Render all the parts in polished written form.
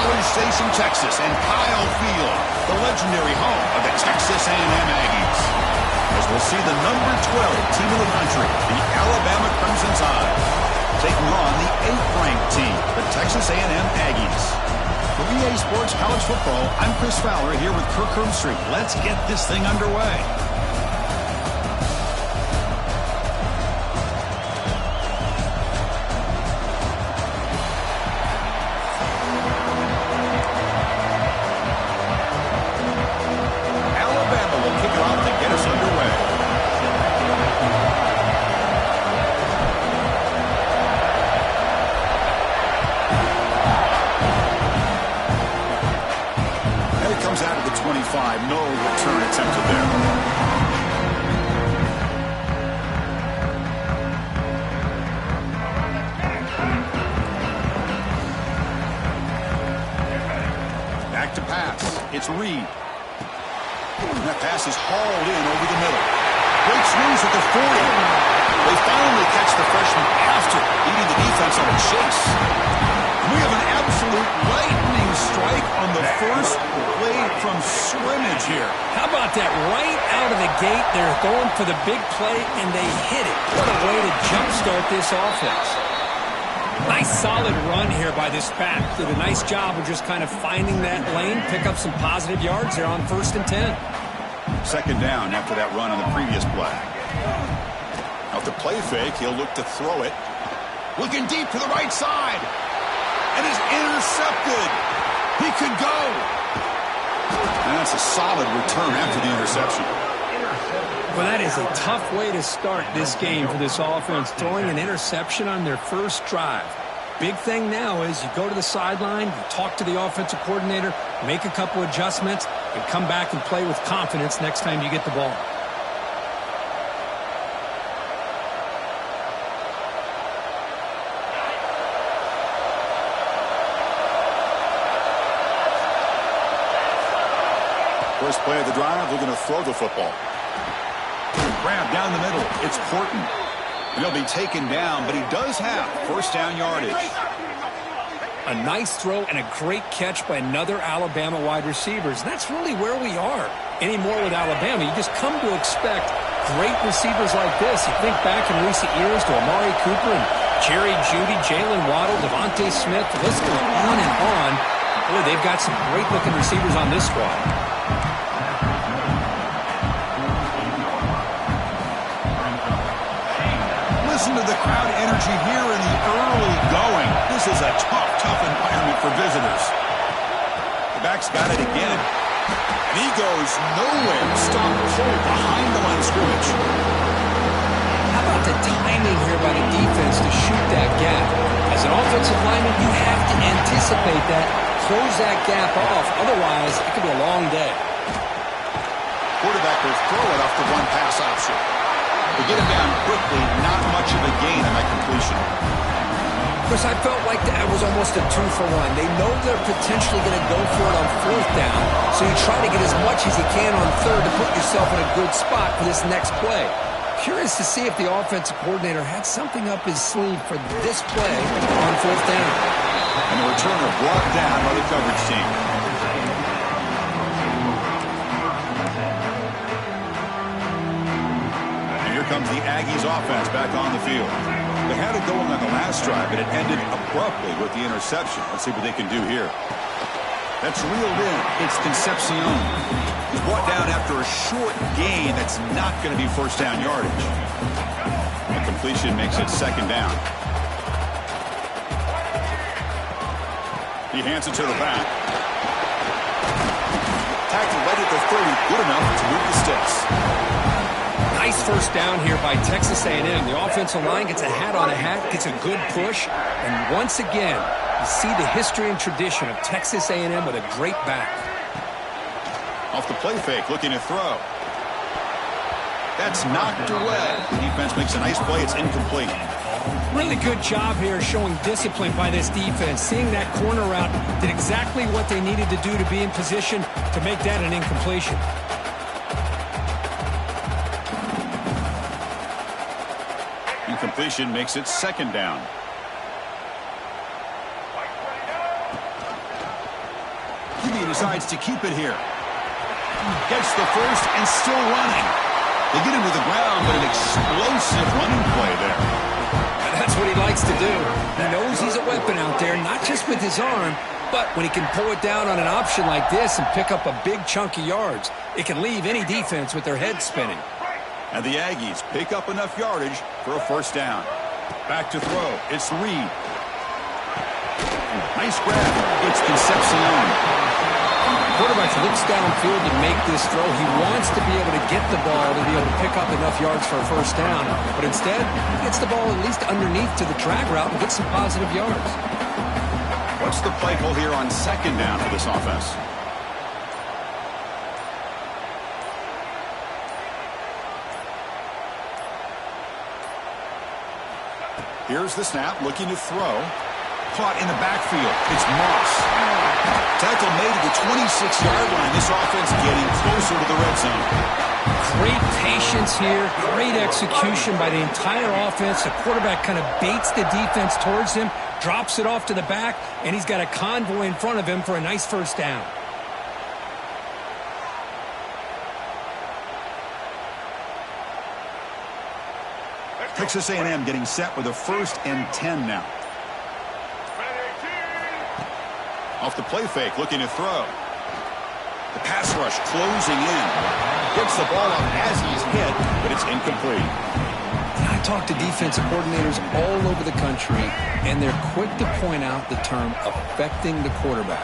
College Station, Texas, and Kyle Field, the legendary home of the Texas A&M Aggies. As we'll see the number 12 team in the country, the Alabama Crimson Tide, taking on the 8th-ranked team, the Texas A&M Aggies. For EA Sports College Football, I'm Chris Fowler here with Kirk Herbstreit. Let's get this thing underway. No return attempted there. Back to pass. It's Reed. And that pass is hauled in over the middle. Breaks loose at the 40. They finally catch the freshman after leading the defense on a chase. We have an absolute lightning strike on the first play from scrimmage here. How about that? Right out of the gate, they're going for the big play, and they hit it. What a way to jumpstart this offense. Nice solid run here by this back. Did a nice job of just kind of finding that lane, pick up some positive yards there on 1st and 10. Second down after that run on the previous play. Off the play fake, he'll look to throw it. Looking deep to the right side. And is intercepted. He could go. And that's a solid return after the interception. Well, that is a tough way to start this game for this offense, throwing an interception on their first drive. Big thing now is you go to the sideline, you talk to the offensive coordinator, make a couple adjustments, and come back and play with confidence next time you get the ball. First play of the drive, they're going to throw the football. Grab down the middle. It's Horton. He'll be taken down, but he does have first down yardage. A nice throw and a great catch by another Alabama wide receivers. That's really where we are anymore with Alabama. You just come to expect great receivers like this. You think back in recent years to Amari Cooper and Jerry Jeudy, Jalen Waddle, Devontae Smith. The list goes on and on. Boy, they've got some great-looking receivers on this squad. Listen to the crowd energy here in the early going. This is a tough environment for visitors. The back's got it again. And he goes nowhere. Stop cold behind the line of scrimmage. How about the timing here by the defense to shoot that gap? As an offensive lineman, you have to anticipate that, close that gap off. Otherwise, it could be a long day. Quarterback will throw it off the one pass option. They get him down quickly, not much of a gain on that completion. Chris, I felt like that was almost a 2-for-1. They know they're potentially going to go for it on 4th down, so you try to get as much as you can on 3rd to put yourself in a good spot for this next play. Curious to see if the offensive coordinator had something up his sleeve for this play on 4th down. And the returner brought down by the coverage team. Comes the Aggies offense back on the field. They had it going on the last drive, but it ended abruptly with the interception. Let's see what they can do here. That's reeled in. It's Concepcion. He's brought down after a short gain that's not going to be first down yardage. The completion makes it 2nd down. He hands it to the back. Tackle right at the 30. Good enough to move the sticks. Nice first down here by Texas A&M. The offensive line gets a hat on a hat, gets a good push, and once again, you see the history and tradition of Texas A&M with a great back. Off the play fake, looking to throw. That's knocked away. The defense makes a nice play. It's incomplete. Really good job here showing discipline by this defense. Seeing that corner route, did exactly what they needed to do to be in position to make that an incompletion. Incompletion makes it 2nd down. He decides to keep it here. Gets the first and still running. They get him to the ground, but an explosive running play there. That's what he likes to do. He knows he's a weapon out there, not just with his arm, but when he can pull it down on an option like this and pick up a big chunk of yards, it can leave any defense with their head spinning. And the Aggies pick up enough yardage for a first down. Back to throw. It's Reed. Nice grab. It's Concepcion. Quarterback looks downfield to make this throw. He wants to be able to get the ball to be able to pick up enough yards for a first down. But instead, he gets the ball at least underneath to the drag route and gets some positive yards. What's the play call here on second down for this offense? Here's the snap, looking to throw. Caught in the backfield. It's Moss. Tackle made at the 26-yard line. This offense getting closer to the red zone. Great patience here. Great execution by the entire offense. The quarterback kind of baits the defense towards him, drops it off to the back, and he's got a convoy in front of him for a nice first down. Texas A&M getting set with a 1st and 10 now. Off the play fake, looking to throw. The pass rush closing in. Gets the ball up as he's hit, but it's incomplete. I talk to defensive coordinators all over the country, and they're quick to point out the term affecting the quarterback.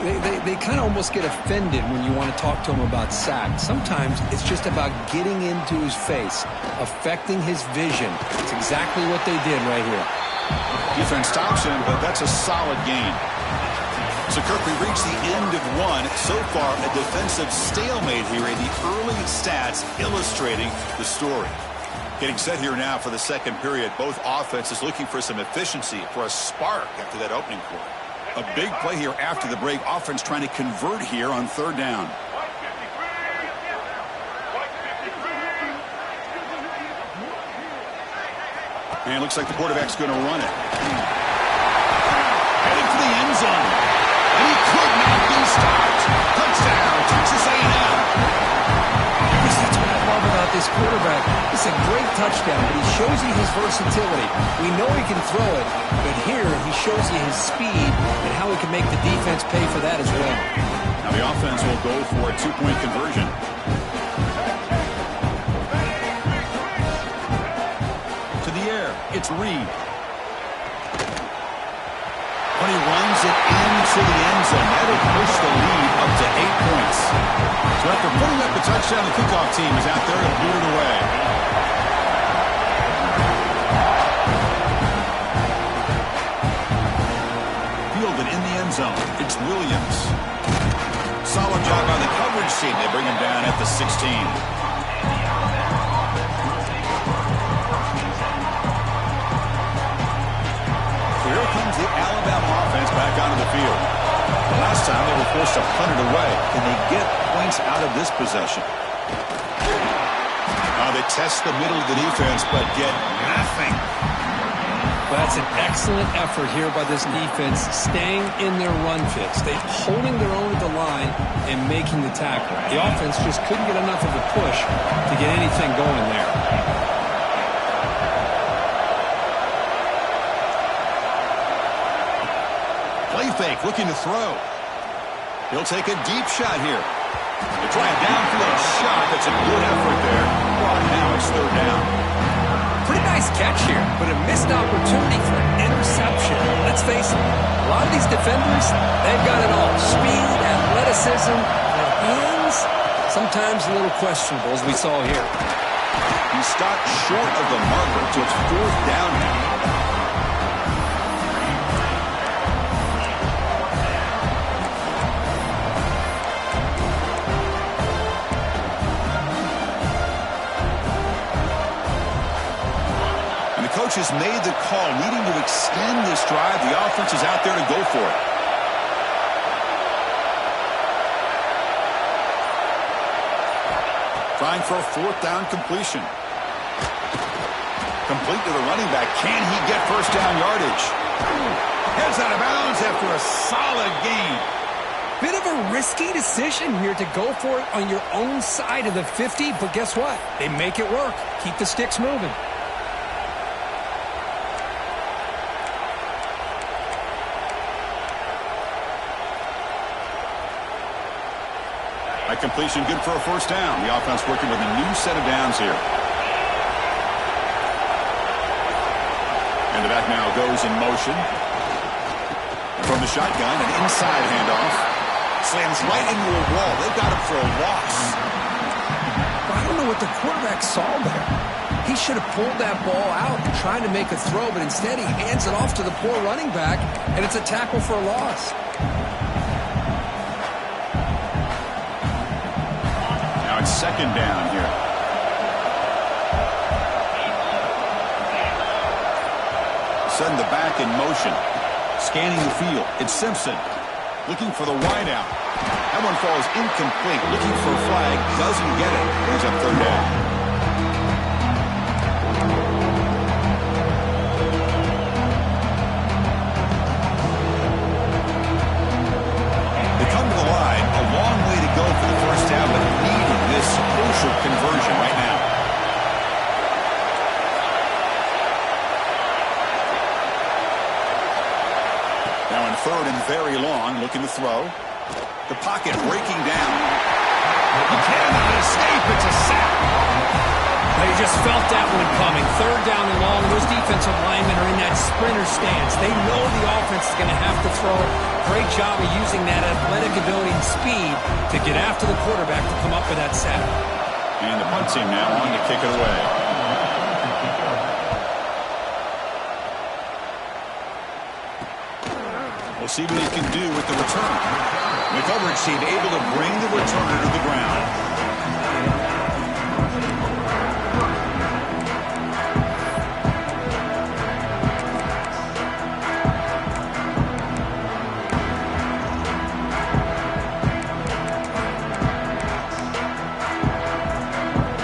They kind of almost get offended when you want to talk to them about sacks. Sometimes it's just about getting into his face, affecting his vision. It's exactly what they did right here. Defense stops him, but that's a solid gain. So, Kirk, we reached the end of one. So far, a defensive stalemate here in the early stats illustrating the story. Getting set here now for the second period. Both offenses looking for some efficiency, for a spark after that opening quarter. A big play here after the break. Offense trying to convert here on third down. And it looks like the quarterback's going to run it. Heading for the end zone. And he could not be stopped. Touchdown, Texas A&M. That's what I love about this quarterback. It's a great touchdown, but he shows you his versatility. We know he can throw it, but here he shows you his speed and how he can make the defense pay for that as well. Now the offense will go for a two-point conversion. To the air, it's Reed. When he runs it into the end zone, that'll push the lead up to 8 points. So after putting up the touchdown, the kickoff team is out there to boot it away. Fielded in the end zone. It's Williams. Solid job by the coverage team. They bring him down at the 16. Here comes the Alabama offense back onto the field. The last time they were forced to punt it away. Can they get points out of this possession? They test the middle of the defense, but get nothing. That's an excellent effort here by this defense, staying in their run fix. They're holding their own at the line and making the tackle. The offense just couldn't get enough of a push to get anything going there. Play fake, looking to throw. He'll take a deep shot here. They try a downfield shot. That's a good effort there. Well, now it's third down. Pretty nice catch here, but a missed opportunity for an interception. Let's face it, a lot of these defenders, they've got it all. Speed, athleticism, their hands, sometimes a little questionable, as we saw here. He stopped short of the marker, so it's fourth down now. Coach has made the call, needing to extend this drive. The offense is out there to go for it. Trying for a fourth down completion. Complete to the running back. Can he get first down yardage? Heads out of bounds after a solid gain. Bit of a risky decision here to go for it on your own side of the 50, but guess what? They make it work. Keep the sticks moving. That completion good for a first down. The offense working with a new set of downs here. And the back now goes in motion. From the shotgun, an inside handoff. Slams right into a wall. They've got him for a loss. I don't know what the quarterback saw there. He should have pulled that ball out and tried to make a throw, but instead he hands it off to the poor running back, and it's a tackle for a loss. Now it's second down here. Setting the back in motion. Scanning the field. It's Simpson. Looking for the wideout. That one falls incomplete. Looking for a flag. Doesn't get it. Brings up third down. They come to the line. A long way to go for the first down, but needing this crucial conversion right now. Now in third and very long, looking to throw. The pocket breaking down. He cannot escape. It's a sack. They just felt that one coming. Third down and long. Those defensive linemen are in that sprinter stance. They know the offense is going to have to throw. Great job of using that athletic ability and speed to get after the quarterback to come up with that sack. And the punt team now on to kick it away. We'll see what he can do with the return. The coverage team able to bring the returner to the ground.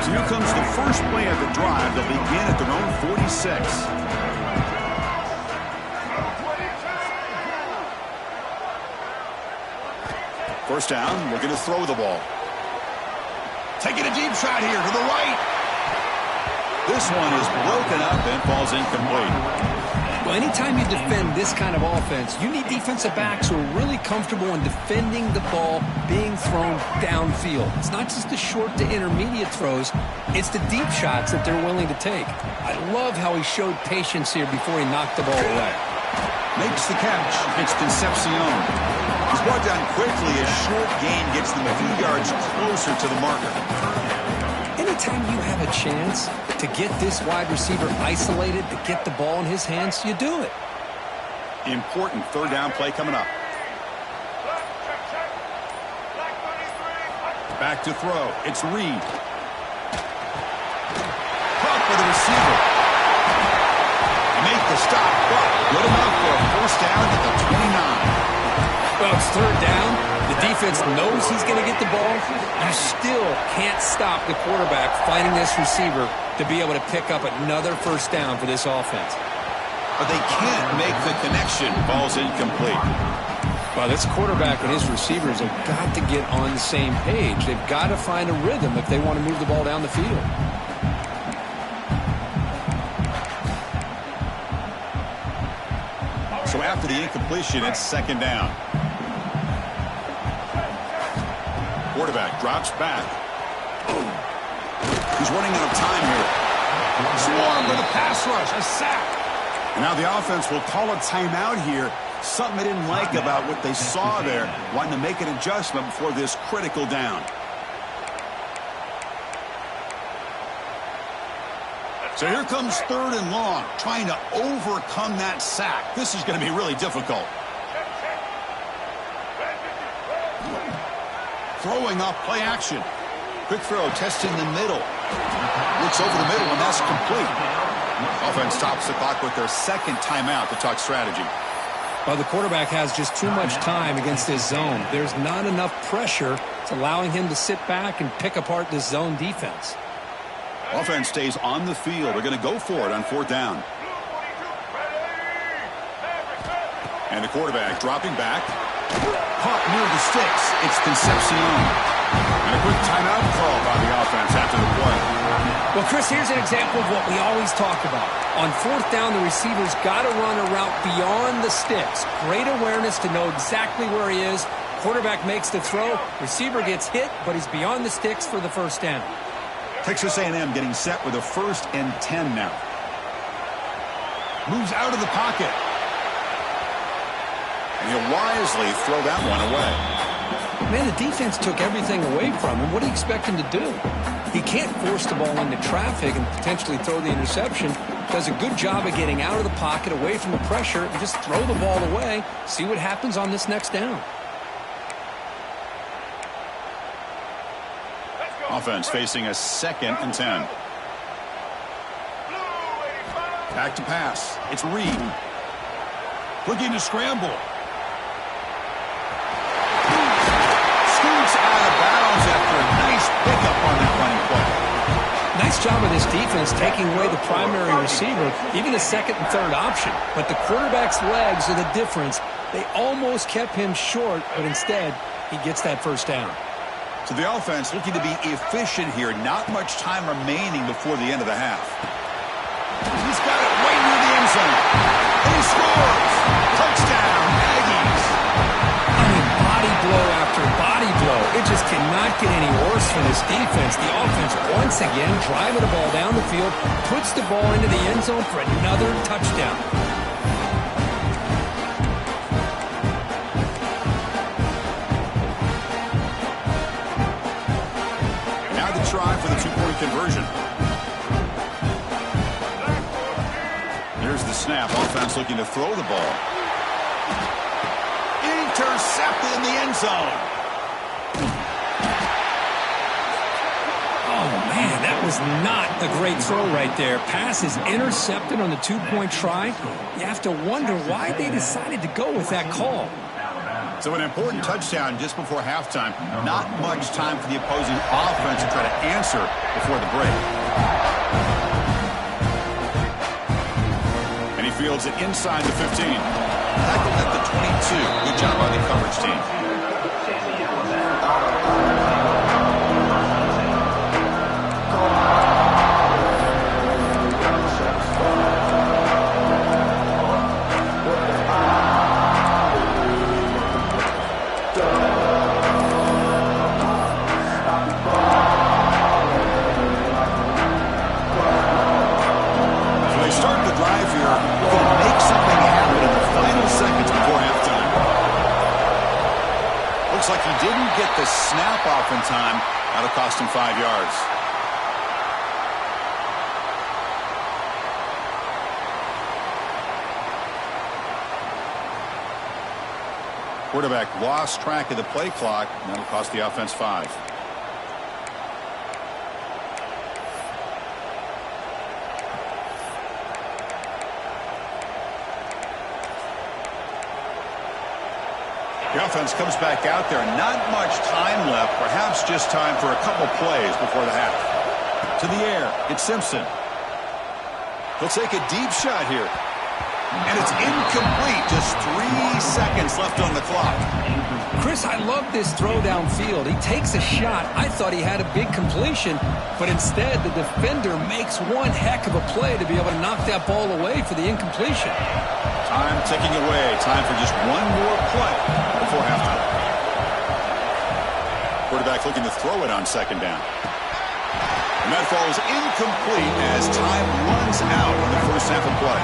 So here comes the first play of the drive. They'll begin at their own 46. First down, looking to throw the ball. Taking a deep shot here to the right. This one is broken up and falls incomplete. Well, anytime you defend this kind of offense, you need defensive backs who are really comfortable in defending the ball being thrown downfield. It's not just the short to intermediate throws, it's the deep shots that they're willing to take. I love how he showed patience here before he knocked the ball away. Makes the catch. It's Concepcion. He's brought down quickly. A short gain gets them a few yards closer to the marker. Anytime you have a chance to get this wide receiver isolated, to get the ball in his hands, you do it. Important third down play coming up. Back to throw. It's Reed. Caught by the receiver. Make the stop, but good enough for a first down at the 29. Well, it's third down. The defense knows he's going to get the ball. You still can't stop the quarterback fighting this receiver to be able to pick up another first down for this offense. But they can't make the connection. Ball's incomplete. Well, this quarterback and his receivers have got to get on the same page. They've got to find a rhythm if they want to move the ball down the field. So after the incompletion, it's second down. Quarterback drops back. He's running out of time here. Swaaaag with a pass rush, a sack. And now the offense will call a timeout here. Something they didn't like about what they saw there. Wanting to make an adjustment before this critical down. So here comes third and long, trying to overcome that sack. This is going to be really difficult. Throwing off play action. Quick throw, testing the middle. Looks over the middle, and that's complete. Offense stops the clock with their second timeout to talk strategy. Well, the quarterback has just too much time against this zone. There's not enough pressure. It's allowing him to sit back and pick apart this zone defense. Offense stays on the field. They're going to go for it on fourth down. And the quarterback dropping back. Caught near the sticks. It's Concepcion. And a quick timeout call by the offense after the play. Well, Chris, here's an example of what we always talk about. On fourth down, the receiver's got to run a route beyond the sticks. Great awareness to know exactly where he is. Quarterback makes the throw. Receiver gets hit, but he's beyond the sticks for the first down. Texas A&M getting set with a 1st and 10 now. Moves out of the pocket. And he'll wisely throw that one away. Man, the defense took everything away from him. What do you expect him to do? He can't force the ball into traffic and potentially throw the interception. Does a good job of getting out of the pocket, away from the pressure, and just throw the ball away. See what happens on this next down. Offense facing a 2nd and 10. Back to pass. It's Reed. Looking to scramble. Scoots out of bounds after a nice pickup on that running play. Nice job of this defense taking away the primary receiver, even the 2nd and 3rd option. But the quarterback's legs are the difference. They almost kept him short, but instead, he gets that first down. So the offense looking to be efficient here. Not much time remaining before the end of the half. He's got it way near the end zone. And he scores. Touchdown, Aggies. I mean, body blow after body blow. It just cannot get any worse for this defense. The offense, once again, driving the ball down the field, puts the ball into the end zone for another touchdown. Try for the 2-point conversion. Here's the snap. Offense looking to throw the ball. Intercepted in the end zone. Oh, man, that was not a great throw right there. Pass is intercepted on the 2-point try. You have to wonder why they decided to go with that call. So an important touchdown just before halftime. Not much time for the opposing offense to try to answer before the break. And he fields it inside the 15. Tackled at the 22. Good job by the coverage team. Looks like he didn't get the snap off in time. That'll cost him 5 yards. Quarterback lost track of the play clock, and that'll cost the offense 5. The offense comes back out there. Not much time left. Perhaps just time for a couple plays before the half. To the air. It's Simpson. He'll take a deep shot here. And it's incomplete. Just 3 seconds left on the clock. Chris, I love this throw downfield. He takes a shot. I thought he had a big completion, but instead the defender makes one heck of a play to be able to knock that ball away for the incompletion. Time ticking away. Time for just one more play before halftime. Quarterback looking to throw it on 2nd down. And that falls incomplete as time runs out in the first half of play.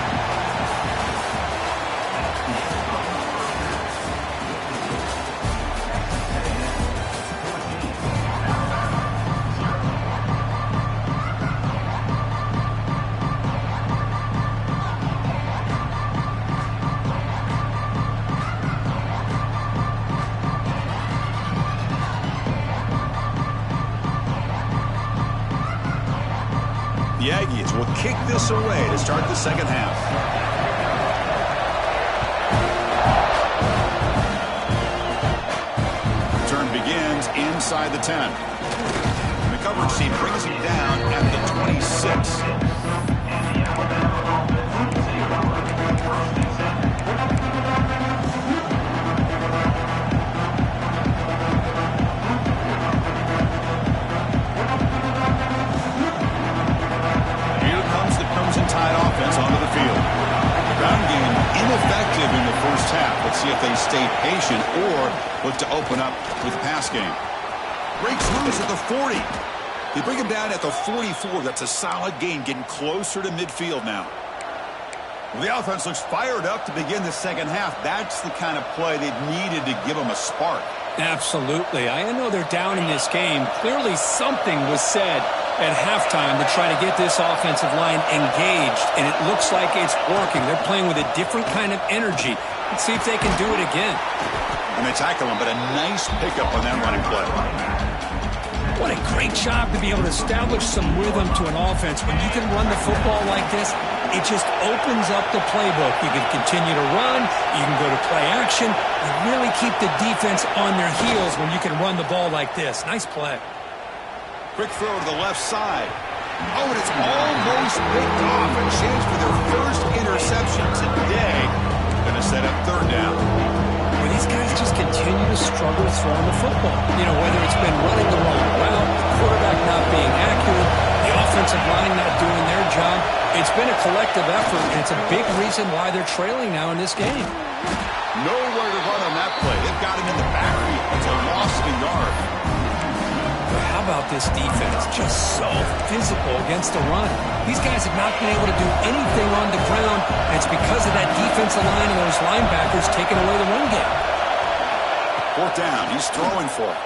The Aggies will kick this away to start the second half. Turn begins inside the 10. And the coverage team brings him down at the 26. see if they stay patient or look to open up with the pass game. Breaks loose at the 40. They bring him down at the 44. That's a solid gain, getting closer to midfield now. Well, the offense looks fired up to begin the second half. That's the kind of play they've needed to give them a spark. Absolutely. I know they're down in this game. Clearly something was said at halftime to try to get this offensive line engaged, and it looks like it's working. They're playing with a different kind of energy. Let's see if they can do it again. And they tackle him, but a nice pickup on that running play. What a great job to be able to establish some rhythm to an offense. When you can run the football like this, it just opens up the playbook. You can continue to run. You can go to play action. You really keep the defense on their heels when you can run the ball like this. Nice play. Quick throw to the left side. Oh, and it's almost picked off. A chance for their first interception today. Going to set up third down. Well, these guys just continue to struggle throwing the football. You know, whether it's been running the wrong route, the quarterback not being accurate, the offensive line not doing their job. It's been a collective effort, and it's a big reason why they're trailing now in this game. Nowhere to run on that play. They've got him in the backfield. It's a loss of a yard. How about this defense? Just so physical against the run. These guys have not been able to do anything on the ground, and it's because of that defensive line and those linebackers taking away the run game. Fourth down. He's throwing for it.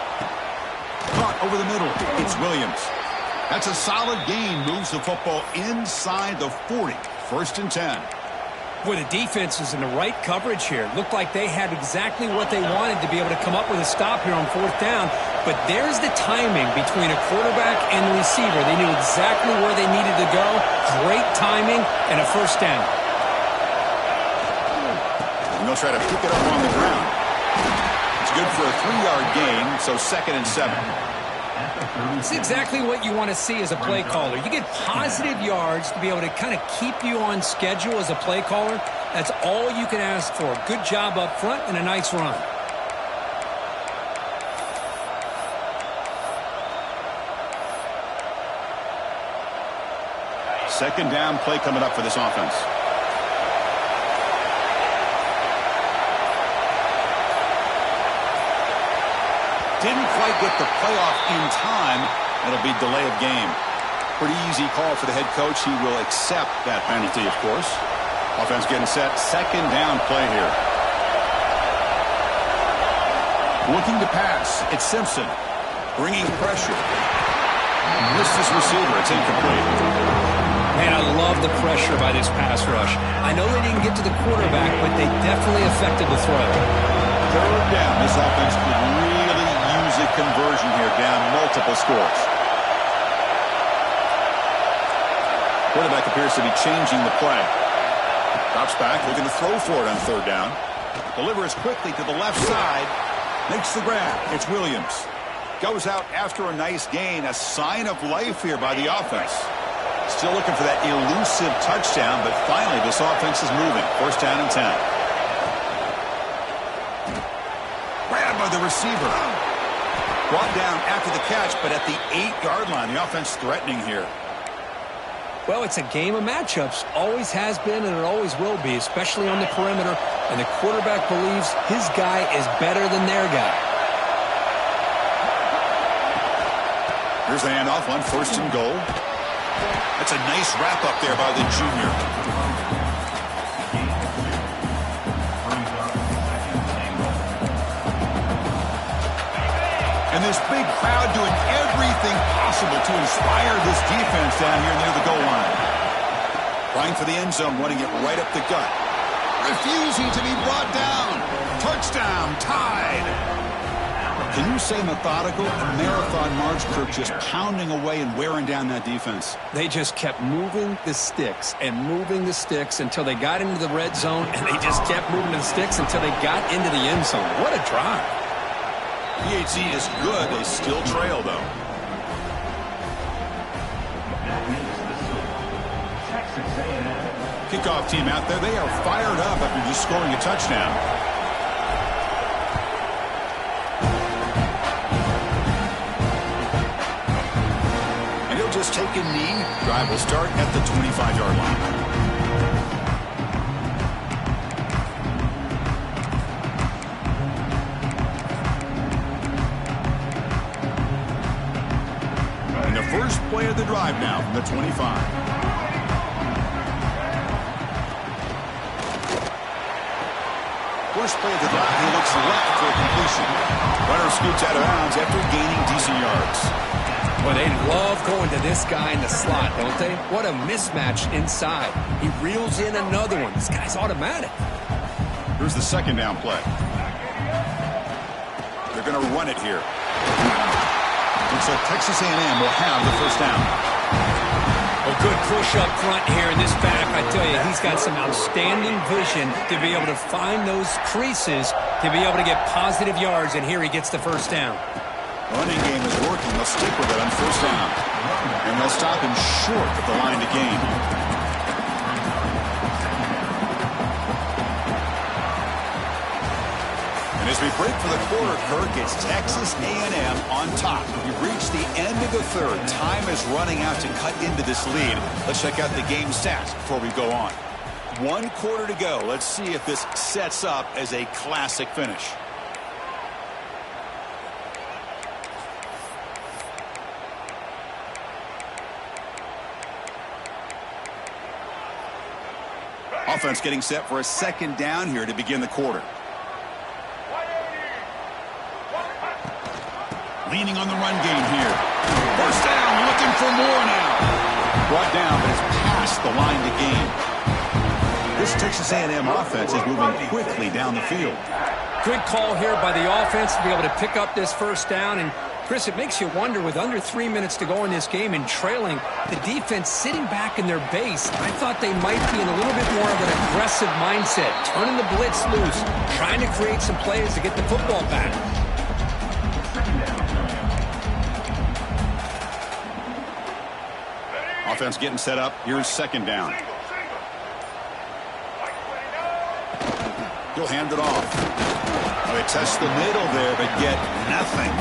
Caught over the middle. It's Williams. That's a solid gain. Moves the football inside the 40. First and 10. Boy, the defense is in the right coverage here. Looked like they had exactly what they wanted to be able to come up with a stop here on fourth down. But there's the timing between a quarterback and the receiver. They knew exactly where they needed to go. Great timing and a first down. And they'll try to pick it up on the ground. It's good for a 3-yard gain, so 2nd and 7. It's exactly what you want to see as a play caller. You get positive yards to be able to kind of keep you on schedule as a play caller. That's all you can ask for. Good job up front and a nice run. Second down play coming up for this offense. Didn't quite get the playoff in time. It'll be delay of game. Pretty easy call for the head coach. He will accept that penalty, of course. Offense getting set. Second down play here. Looking to pass. It's Simpson. Bringing pressure. Missed his receiver. It's incomplete. Man, I love the pressure by this pass rush. I know they didn't get to the quarterback, but they definitely affected the throw. Third down. This offense could really use a conversion here, down multiple scores. Quarterback appears to be changing the play. Drops back, looking to throw for it on third down. Delivers quickly to the left side. Makes the grab. It's Williams. Goes out after a nice gain. A sign of life here by the offense. Still looking for that elusive touchdown, but finally this offense is moving. First down and 10. Grabbed by the receiver. Brought down after the catch, but at the 8-yard line. The offense threatening here. Well, it's a game of matchups. Always has been, and it always will be, especially on the perimeter. And the quarterback believes his guy is better than their guy. Here's the handoff on first and goal. That's a nice wrap-up there by the junior. And this big crowd doing everything possible to inspire this defense down here near the goal line. Trying for the end zone, running it right up the gut. Refusing to be brought down. Touchdown, tied. Can you say methodical? A marathon march crew just pounding away and wearing down that defense. They just kept moving the sticks and moving the sticks until they got into the red zone, and they just kept moving the sticks until they got into the end zone. What a drive. PHC is good. They still trail, though. Kickoff team out there. They are fired up after just scoring a touchdown. And he'll just take a knee. Drive will start at the 25-yard line. play of the drive now from the 25. First play of the drive, he looks left for a completion. Runner scoots out of bounds after gaining decent yards. Well, they love going to this guy in the slot, don't they? What a mismatch inside. He reels in another one. This guy's automatic. Here's the second down play. They're going to run it here. Looks like Texas A&M will have the first down. A good push up front here in this back. I tell you, he's got some outstanding vision to be able to find those creases, to be able to get positive yards, and here he gets the first down. Running game is working. They'll stick with it on first down. And they'll stop him short at the line to gain. And as we break for the quarter, Kirk, it's Texas A&M on top. We've reached the end of the third. Time is running out to cut into this lead. Let's check out the game stats before we go on. 1 quarter to go. Let's see if this sets up as a classic finish. Offense getting set for a second down here to begin the quarter. Leaning on the run game here. First down, looking for more now. Brought down, but it's past the line to gain. This Texas A&M offense is moving quickly down the field. Good call here by the offense to be able to pick up this first down. And, Chris, it makes you wonder, with under 3 minutes to go in this game and trailing, the defense sitting back in their base. I thought they might be in a little bit more of an aggressive mindset, turning the blitz loose, trying to create some plays to get the football back. Offense getting set up. Here's second down. He'll hand it off. Well, they test the middle there, but get nothing.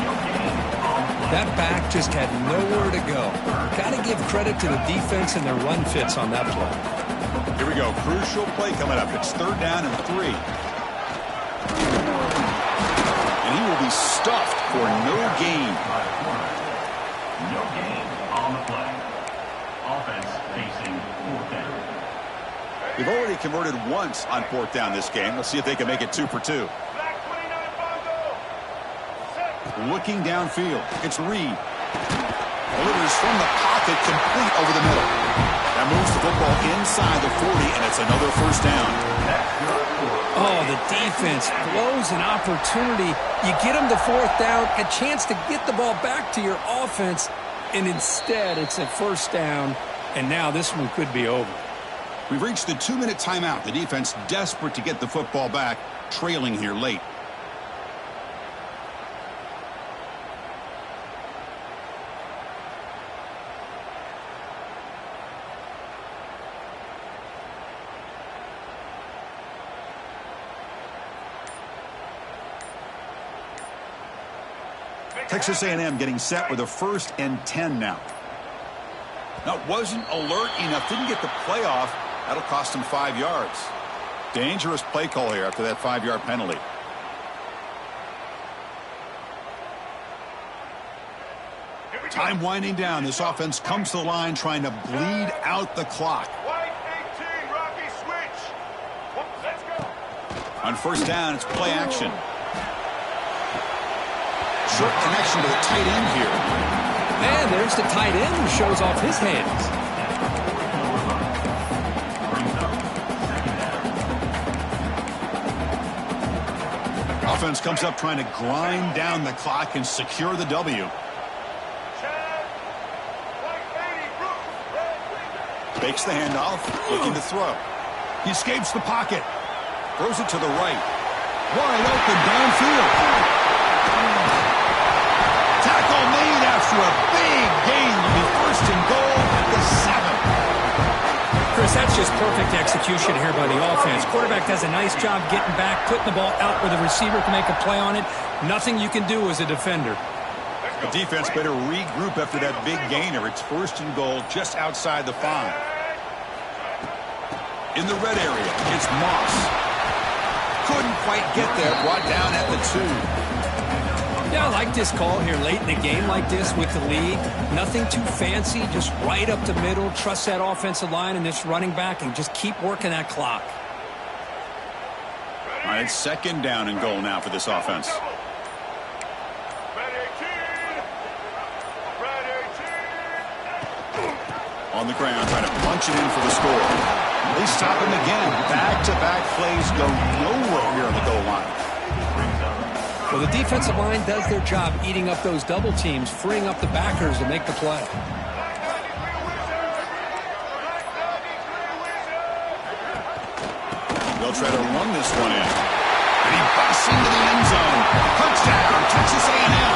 That back just had nowhere to go. Got to give credit to the defense and their run fits on that play. Here we go. Crucial play coming up. It's third down and 3. And he will be stuffed for no gain. No gain on the play. Offense facing fourth down. They've already converted once on fourth down this game. Let's see if they can make it 2 for 2. Looking downfield. It's Reed. Delivers from the pocket, complete over the middle. That moves the football inside the 40, and it's another first down. Oh, the defense blows an opportunity. You get them the fourth down, a chance to get the ball back to your offense, and instead it's a first down, and now this one could be over. We've reached the 2-minute timeout. The defense desperate to get the football back, trailing here late. Texas A&M getting set with a 1st and 10 now. Now, wasn't alert enough, didn't get the play off. That'll cost him 5 yards. Dangerous play call here after that 5-yard penalty. Time winding down. This offense comes to the line trying to bleed out the clock. On first down, it's play action. Short connection to the tight end here. And there's the tight end who shows off his hands. Offense comes up trying to grind down the clock and secure the W. Fakes the handoff, looking to throw. He escapes the pocket. Throws it to the right. Wide open downfield. Tackle made after a big gain. Will be 1st and goal at the 7. Chris, that's just perfect execution here by the offense. Quarterback does a nice job getting back, putting the ball out where the receiver can make a play on it. Nothing you can do as a defender. The defense better regroup after that big gainer. It's 1st and goal just outside the 5. In the red area, it's Moss. Couldn't quite get there, brought down at the 2. Yeah, I like this call here late in the game like this with the lead. Nothing too fancy, just right up the middle. Trust that offensive line and this running back and just keep working that clock. All right, it's second down and goal now for this offense. On the ground, trying to punch it in for the score. They stop him again. Back-to-back plays go nowhere here on the goal line. Well, the defensive line does their job eating up those double teams, freeing up the backers to make the play. They'll try to run this one in. And he busts into the end zone. Touchdown, Texas A&M.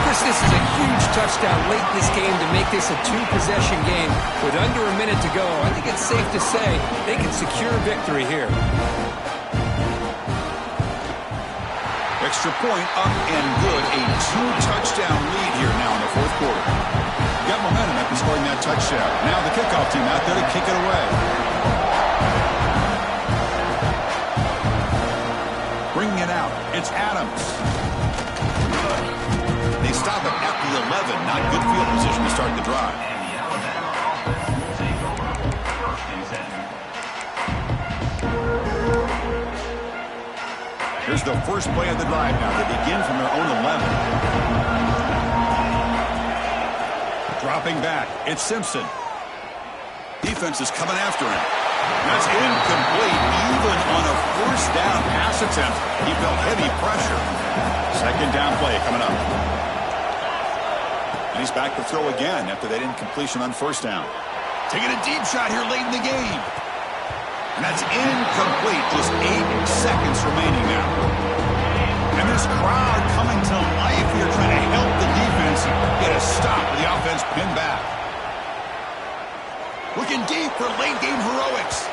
Chris, this is a huge touchdown late in this game to make this a two-possession game. With under a minute to go, I think it's safe to say they can secure victory here. Extra point up and good. A two-touchdown lead here now in the fourth quarter. Got momentum after scoring that touchdown. Now the kickoff team out there to kick it away. Bringing it out, it's Adams. They stop it at the 11. Not good field position to start the drive. And the Alabama offense will take over first and 10. Here's the first play of the drive now. They begin from their own 11. Dropping back, it's Simpson. Defense is coming after him. That's incomplete. Even on a first down pass attempt, he felt heavy pressure. Second down play coming up. And he's back to throw again after that incompletion on first down. Taking a deep shot here late in the game. And that's incomplete. Just 8 seconds remaining now. And this crowd coming to life here trying to help the defense get a stop with the offense pinned back. Looking deep for late game heroics.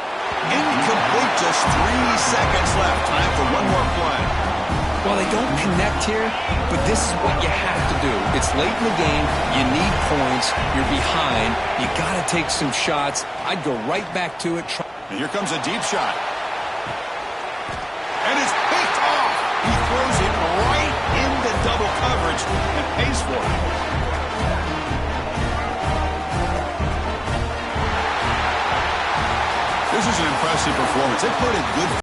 Incomplete, just 3 seconds left. Time for one more play. Well, they don't connect here, but this is what you have to do. It's late in the game. You need points. You're behind. You got to take some shots. I'd go right back to it. And here comes a deep shot. And it's picked off. He throws it right into double coverage and pays for it. This is an impressive performance. They put a good